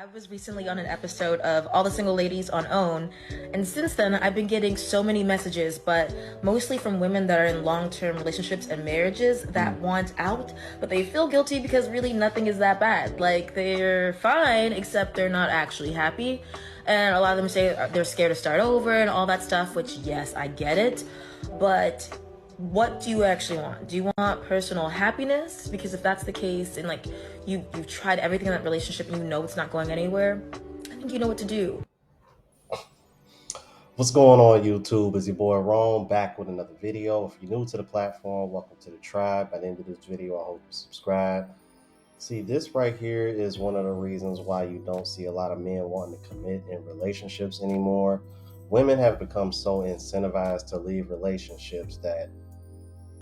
I was recently on an episode of All the Single Ladies on OWN, and since then I've been getting so many messages, but mostly from women that are in long-term relationships and marriages that want out, but they feel guilty because really nothing is that bad. Like, they're fine, except they're not actually happy. And a lot of them say they're scared to start over and all that stuff, which, yes, I get it. But what do you actually want? Do you want personal happiness? Because if that's the case, and like you've tried everything in that relationship and you know it's not going anywhere, I think you know what to do. What's going on, YouTube? Is your boy Rome back with another video. If you're new to the platform, welcome to the tribe. By the end of this video, I hope you subscribe. See, this right here is one of the reasons why you don't see a lot of men wanting to commit in relationships anymore. Women have become so incentivized to leave relationships that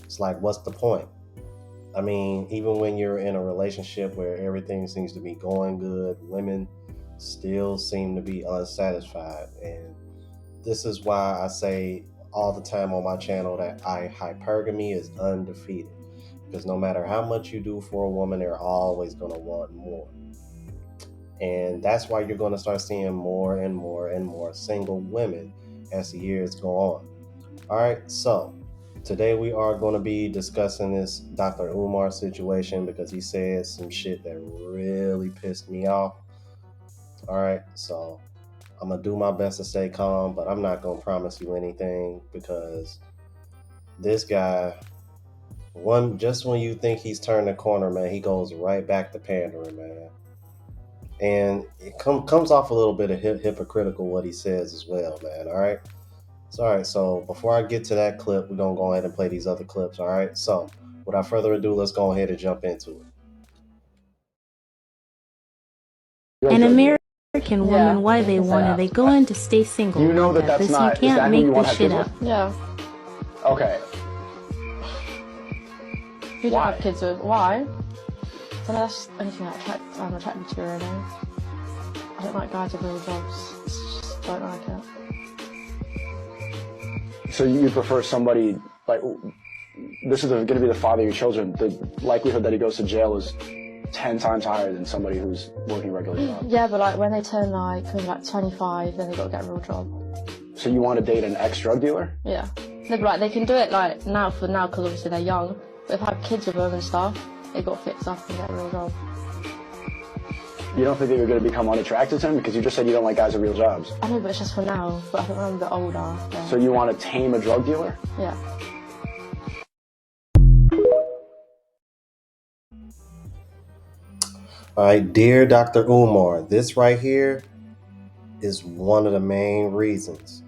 it's like, what's the point? I mean, even when you're in a relationship where everything seems to be going good, women still seem to be unsatisfied. And this is why I say all the time on my channel that hypergamy is undefeated. Because no matter how much you do for a woman, they're always going to want more. And that's why you're going to start seeing more and more and more single women as the years go on. All right, so today we are going to be discussing this Dr. Umar situation because he said some shit that really pissed me off. All right, so I'm going to do my best to stay calm, but I'm not going to promise you anything because this guy, just when you think he's turned the corner, man, he goes right back to pandering, man. And it comes off a little bit of hypocritical what he says as well, man. All right. So, all right. So before I get to that clip, we're going to go ahead and play these other clips. All right. So without further ado, let's go ahead and jump into it. An American woman, why they wanna, they going to stay single. You know that that's this, not. you Is that can't who you make want this to have shit kids up. with? Yeah. Okay. Who do you Why? have kids with? Why? So that's anything I'm attracted to, really. I don't like guys with real jobs. Just don't like it. So you prefer somebody like this is going to be the father of your children. The likelihood that he goes to jail is 10 times higher than somebody who's working a regular job. Yeah, but like when they turn like 25, then they've got to get a real job. So you want to date an ex-drug dealer? Yeah. No, but like they can do it like now because obviously they're young. But if I have kids with them and stuff, they've got to fix up and get a real job. You don't think that you're going to become unattracted to him because you just said you don't like guys with real jobs? I know, but it's just for now. But I think when I'm a bit older, then... So you want to tame a drug dealer? Yeah. All right, dear Dr. Umar, this right here is one of the main reasons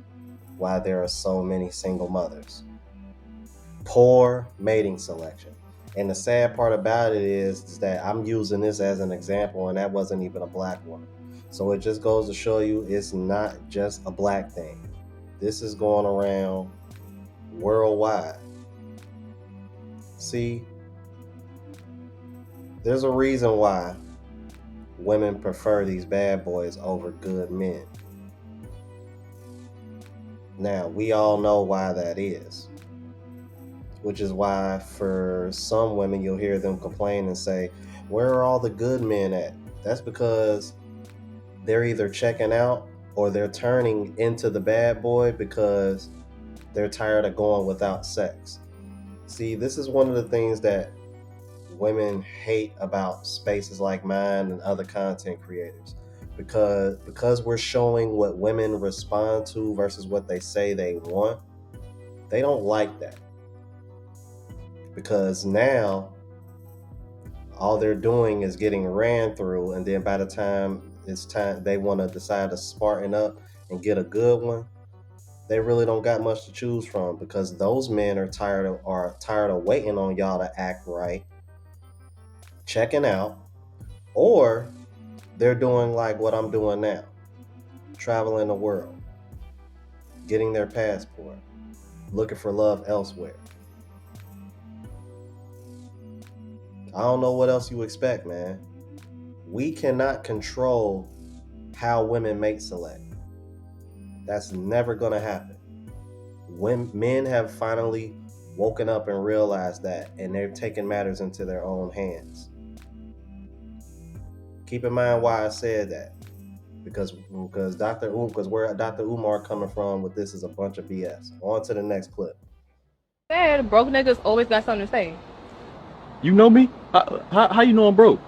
why there are so many single mothers. Poor mating selection. And the sad part about it is that I'm using this as an example, and that wasn't even a black woman. So it just goes to show you it's not just a black thing. This is going around worldwide. See, there's a reason why women prefer these bad boys over good men. Now, we all know why that is. Which is why for some women you'll hear them complain and say, where are all the good men at? That's because they're either checking out or they're turning into the bad boy because they're tired of going without sex. See, this is one of the things that women hate about spaces like mine and other content creators. Because we're showing what women respond to versus what they say they want, they don't like that. Because now all they're doing is getting ran through, and then by the time it's time they want to decide to smarten up and get a good one, they really don't got much to choose from because those men are tired of waiting on y'all to act right, checking out, or they're doing like what I'm doing now, traveling the world, getting their passport, looking for love elsewhere. I don't know what else you expect, man. We cannot control how women mate select. That's never going to happen. When men have finally woken up and realized that, and they're taking matters into their own hands. Keep in mind why I said that. because where Dr. Umar coming from with this is a bunch of BS. On to the next clip. Said broke niggas always got something to say. You know me? How you know I'm broke?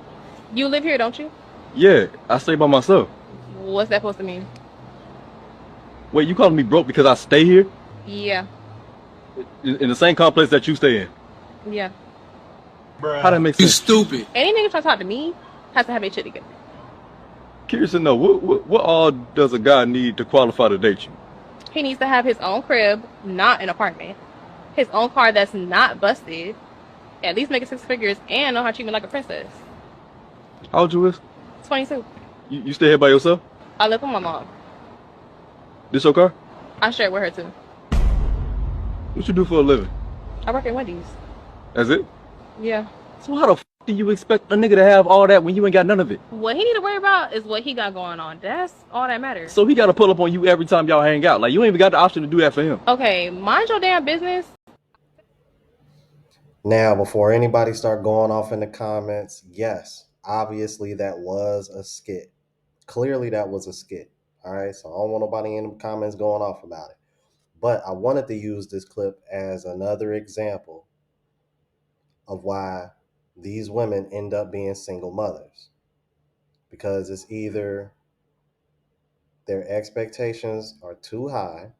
You live here, don't you? Yeah, I stay by myself. What's that supposed to mean? Wait, you calling me broke because I stay here? Yeah. In the same complex that you stay in? Yeah. Bruh. How that make sense? You stupid. Any nigga trying to talk to me has to have a shit together. Curious to know, what all does a guy need to qualify to date you? He needs to have his own crib, not an apartment. His own car that's not busted. At least making 6 figures and know how to treat me like a princess. How old you is? 22. You stay here by yourself? I live with my mom. This your car? I share it with her too. What you do for a living? I work at Wendy's. That's it? Yeah. So how the f do you expect a nigga to have all that when you ain't got none of it? What he need to worry about is what he got going on. That's all that matters. So he gotta pull up on you every time y'all hang out. Like, you ain't even got the option to do that for him. Okay, mind your damn business. Now, before anybody start going off in the comments, yes, obviously that was a skit. Clearly that was a skit. All right, so I don't want nobody in the comments going off about it. But I wanted to use this clip as another example of why these women end up being single mothers. Because it's either their expectations are too high,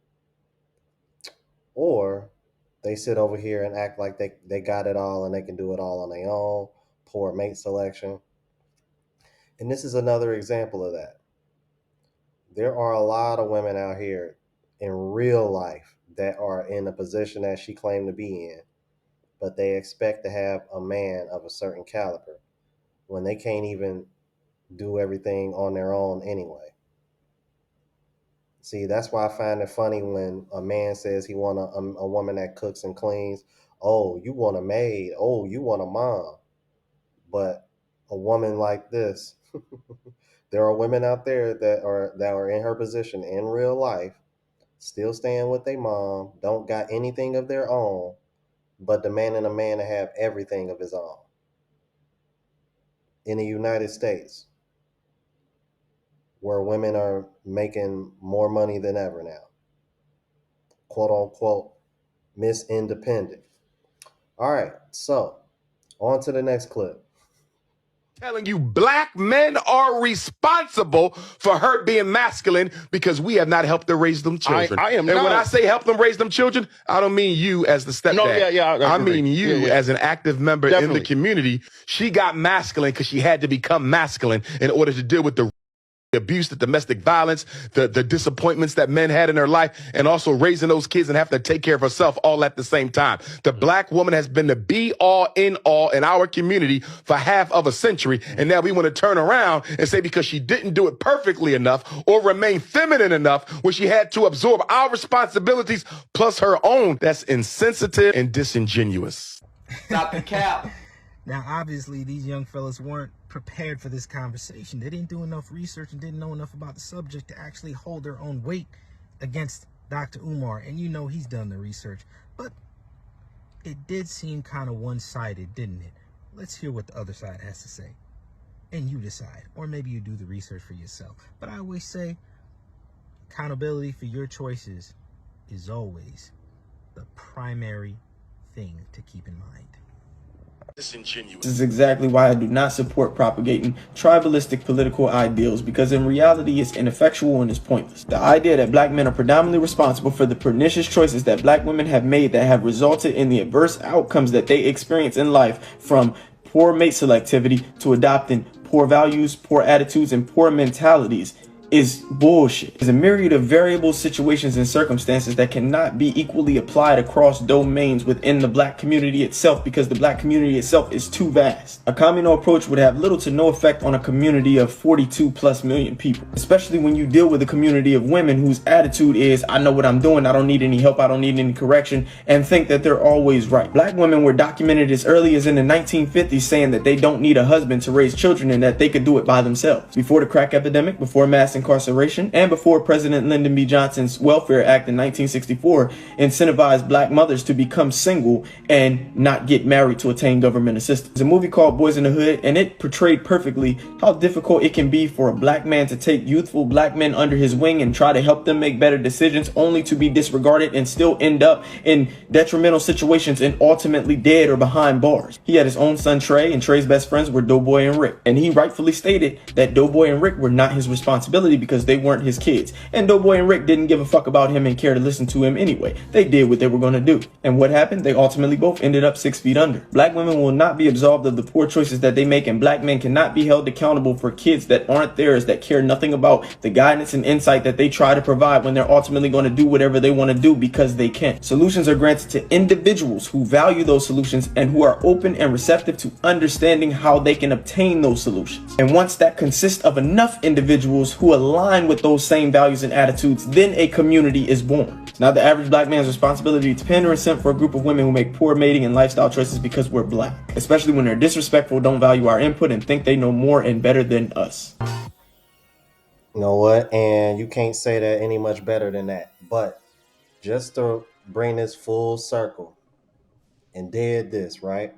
or they sit over here and act like they got it all and they can do it all on their own. Poor mate selection. And this is another example of that. There are a lot of women out here in real life that are in the position that she claimed to be in, but they expect to have a man of a certain caliber when they can't even do everything on their own anyway. See, that's why I find it funny when a man says he want a woman that cooks and cleans. Oh, you want a maid. Oh, you want a mom. But a woman like this, there are women out there that are in her position in real life, still staying with their mom, don't got anything of their own, but demanding a man to have everything of his own. In the United States, where women are making more money than ever now. Quote unquote, Miss Independent. All right, so on to the next clip. Telling you black men are responsible for her being masculine because we have not helped her raise them children. I am and not. when I say help them raise them children, I don't mean you as the stepdad. No, yeah, I mean you as an active member in the community. She got masculine because she had to become masculine in order to deal with the abuse, the domestic violence, the disappointments that men had in her life, and also raising those kids and having to take care of herself all at the same time. The black woman has been the be all in all in our community for half of a century, and now we want to turn around and say because she didn't do it perfectly enough or remain feminine enough when she had to absorb our responsibilities plus her own, that's insensitive and disingenuous. Stop the cap. Now, obviously, these young fellas weren't prepared for this conversation. They didn't do enough research and didn't know enough about the subject to actually hold their own weight against Dr. Umar. And you know he's done the research. But it did seem kind of one-sided, didn't it? Let's hear what the other side has to say. And you decide. Or maybe you do the research for yourself. But I always say accountability for your choices is always the primary thing to keep in mind. This is exactly why I do not support propagating tribalistic political ideals, because in reality it's ineffectual and it's pointless. The idea that black men are predominantly responsible for the pernicious choices that black women have made that have resulted in the adverse outcomes that they experience in life, from poor mate selectivity to adopting poor values, poor attitudes, and poor mentalities, is bullshit. There's a myriad of variable situations and circumstances that cannot be equally applied across domains within the black community itself, because the black community itself is too vast. A communal approach would have little to no effect on a community of 42+ million people, especially when you deal with a community of women whose attitude is, I know what I'm doing, I don't need any help, I don't need any correction, and think that they're always right. Black women were documented as early as in the 1950s saying that they don't need a husband to raise children and that they could do it by themselves. Before the crack epidemic, before mass incarceration, and before President Lyndon B. Johnson's Welfare Act in 1964 incentivized black mothers to become single and not get married to attain government assistance. There's a movie called Boys in the Hood, and it portrayed perfectly how difficult it can be for a black man to take youthful black men under his wing and try to help them make better decisions, only to be disregarded and still end up in detrimental situations and ultimately dead or behind bars. He had his own son Trey, and Trey's best friends were Doughboy and Rick, and he rightfully stated that Doughboy and Rick were not his responsibility because they weren't his kids, and Doughboy and Rick didn't give a fuck about him and care to listen to him anyway. They did what they were going to do, and what happened? They ultimately both ended up 6 feet under. Black women will not be absolved of the poor choices that they make, and black men cannot be held accountable for kids that aren't theirs, that care nothing about the guidance and insight that they try to provide when they're ultimately going to do whatever they want to do because they can. Solutions are granted to individuals who value those solutions and who are open and receptive to understanding how they can obtain those solutions. And once that consists of enough individuals who align with those same values and attitudes, then a community is born. It's not the average black man's responsibility to pander and simp for a group of women who make poor mating and lifestyle choices because we're black, especially when they're disrespectful, don't value our input, and think they know more and better than us. You know what? And you can't say that any much better than that. But just to bring this full circle and dead this, right?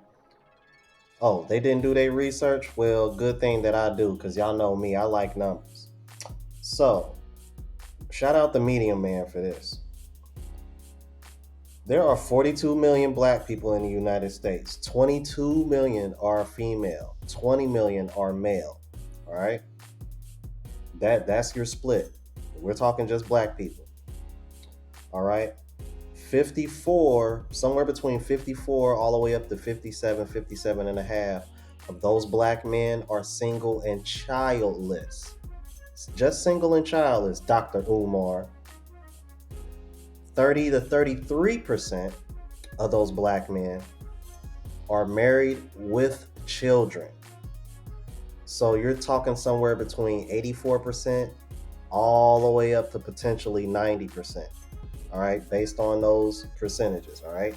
Oh, they didn't do their research? Well, good thing that I do, because y'all know me, I like numbers. So, shout out the Medium Man for this. There are 42 million black people in the United States. 22 million are female. 20 million are male. All right? That's your split. We're talking just black people. All right? 54, somewhere between 54 all the way up to 57 and a half of those black men are single and childless. Just single and childless, Dr. Umar. 30 to 33% of those black men are married with children. So you're talking somewhere between 84% all the way up to potentially 90%. All right, based on those percentages. All right.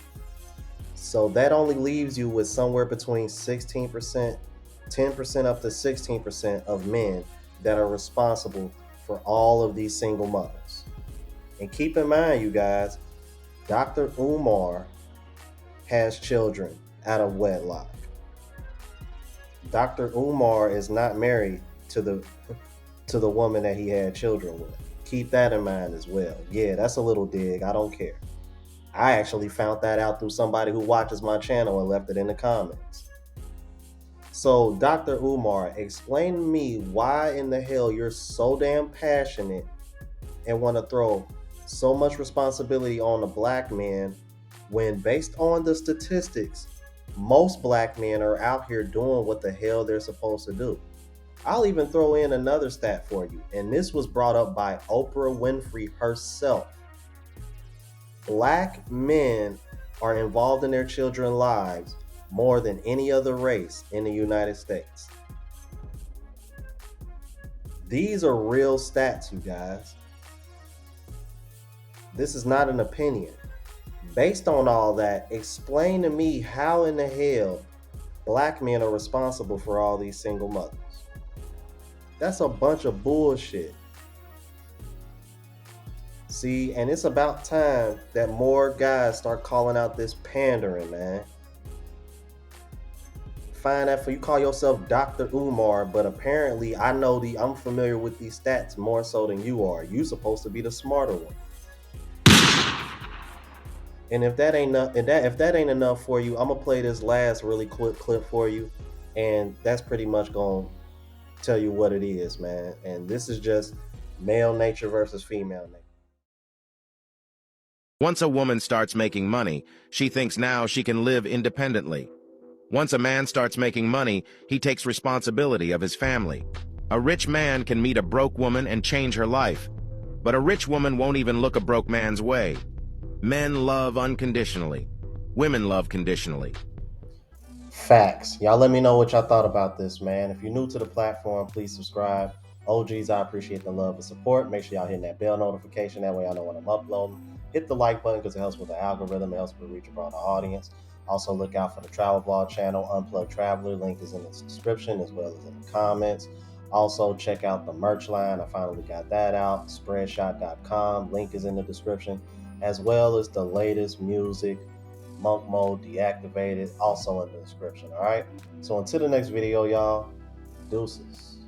So that only leaves you with somewhere between 16%, 10% up to 16% of men that are responsible for all of these single mothers. And keep in mind, you guys, Dr. Umar has children out of wedlock. Dr. Umar is not married to the woman that he had children with. Keep that in mind as well. Yeah, that's a little dig. I don't care. I actually found that out through somebody who watches my channel and left it in the comments. So, Dr. Umar, explain to me why in the hell you're so damn passionate and want to throw so much responsibility on the black men when, based on the statistics, most black men are out here doing what the hell they're supposed to do. I'll even throw in another stat for you, and this was brought up by Oprah Winfrey herself. Black men are involved in their children's lives more than any other race in the United States. These are real stats, you guys. This is not an opinion. Based on all that, explain to me how in the hell black men are responsible for all these single mothers. That's a bunch of bullshit. See, and it's about time that more guys start calling out this pandering, man. Find that for you call yourself Dr. Umar, but apparently I'm familiar with these stats more so than you are. You supposed to be the smarter one. And if that ain't enough for you, I'm gonna play this last really quick clip for you, and that's pretty much gonna tell you what it is, man. And this is just male nature versus female nature. Once a woman starts making money, she thinks now she can live independently. Once a man starts making money, he takes responsibility of his family. A rich man can meet a broke woman and change her life, but a rich woman won't even look a broke man's way. Men love unconditionally. Women love conditionally. Facts. Y'all let me know what y'all thought about this, man. If you're new to the platform, please subscribe. OGs, I appreciate the love and support. Make sure y'all hitting that bell notification. That way I know when I'm uploading. Hit the like button because it helps with the algorithm. It helps with reach a broader audience. Also, look out for the travel vlog channel, Unplugged Traveler. Link is in the description as well as in the comments. Also, check out the merch line. I finally got that out. Spreadshot.com. Link is in the description, as well as the latest music, Monk Mode Deactivated, also in the description. All right. So until the next video, y'all. Deuces.